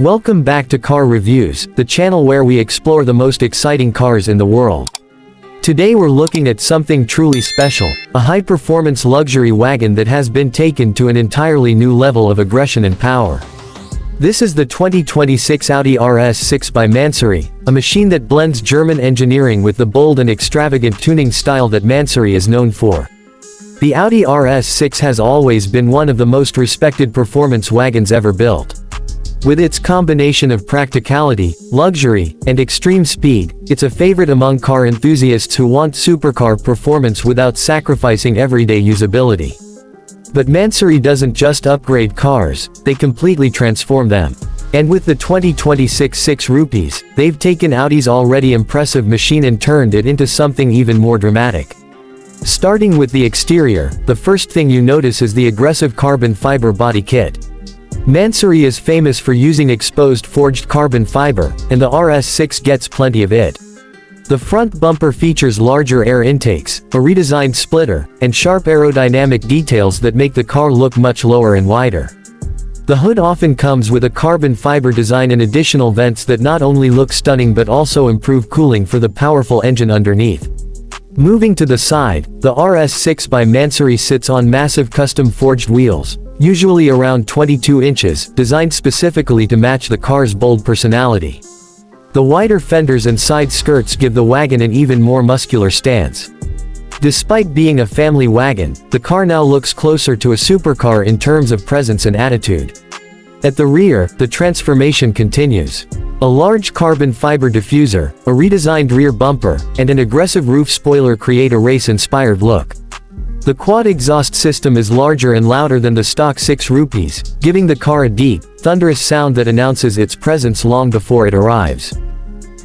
Welcome back to Car Reviews, the channel where we explore the most exciting cars in the world. Today we're looking at something truly special, a high-performance luxury wagon that has been taken to an entirely new level of aggression and power. This is the 2026 Audi RS6 by Mansory, a machine that blends German engineering with the bold and extravagant tuning style that Mansory is known for. The Audi RS6 has always been one of the most respected performance wagons ever built. With its combination of practicality, luxury, and extreme speed, it's a favorite among car enthusiasts who want supercar performance without sacrificing everyday usability. But Mansory doesn't just upgrade cars, they completely transform them. And with the 2026 6 rupees, they've taken Audi's already impressive machine and turned it into something even more dramatic. Starting with the exterior, the first thing you notice is the aggressive carbon fiber body kit. Mansory is famous for using exposed forged carbon fiber, and the RS6 gets plenty of it. The front bumper features larger air intakes, a redesigned splitter, and sharp aerodynamic details that make the car look much lower and wider. The hood often comes with a carbon fiber design and additional vents that not only look stunning but also improve cooling for the powerful engine underneath. Moving to the side, the RS6 by Mansory sits on massive custom forged wheels, usually around 22 inches, designed specifically to match the car's bold personality. The wider fenders and side skirts give the wagon an even more muscular stance. Despite being a family wagon, the car now looks closer to a supercar in terms of presence and attitude. At the rear, the transformation continues. A large carbon fiber diffuser, a redesigned rear bumper, and an aggressive roof spoiler create a race-inspired look. The quad exhaust system is larger and louder than the stock 6 rupees, giving the car a deep, thunderous sound that announces its presence long before it arrives.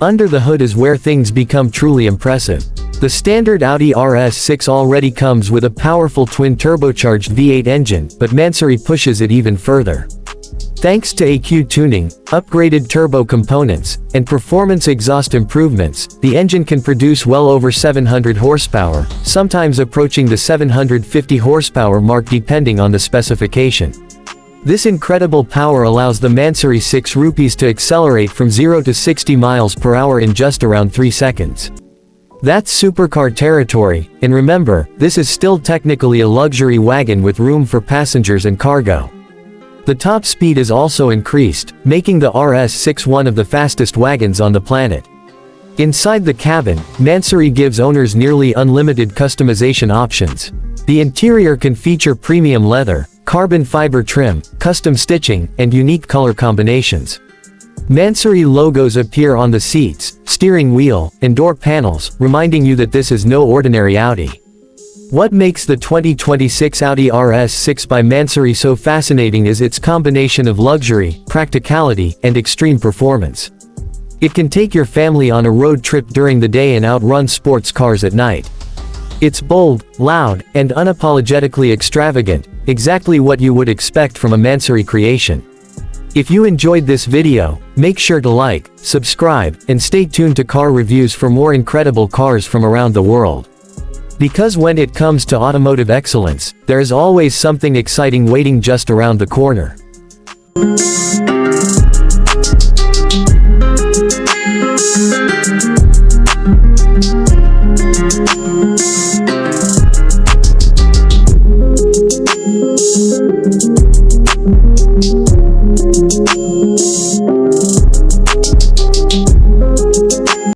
Under the hood is where things become truly impressive. The standard Audi RS6 already comes with a powerful twin-turbocharged V8 engine, but Mansory pushes it even further. Thanks to EQ tuning, upgraded turbo components, and performance exhaust improvements, the engine can produce well over 700 horsepower, sometimes approaching the 750 horsepower mark depending on the specification. This incredible power allows the Mansory 6 rupees to accelerate from 0 to 60 miles per hour in just around 3 seconds. That's supercar territory, and remember, this is still technically a luxury wagon with room for passengers and cargo. The top speed is also increased, making the RS6 one of the fastest wagons on the planet. Inside the cabin, Mansory gives owners nearly unlimited customization options. The interior can feature premium leather, carbon fiber trim, custom stitching, and unique color combinations. Mansory logos appear on the seats, steering wheel, and door panels, reminding you that this is no ordinary Audi. What makes the 2026 Audi RS6 by Mansory so fascinating is its combination of luxury, practicality, and extreme performance. It can take your family on a road trip during the day and outrun sports cars at night. It's bold, loud, and unapologetically extravagant, exactly what you would expect from a Mansory creation. If you enjoyed this video, make sure to like, subscribe, and stay tuned to Car Reviews for more incredible cars from around the world. Because when it comes to automotive excellence, there is always something exciting waiting just around the corner.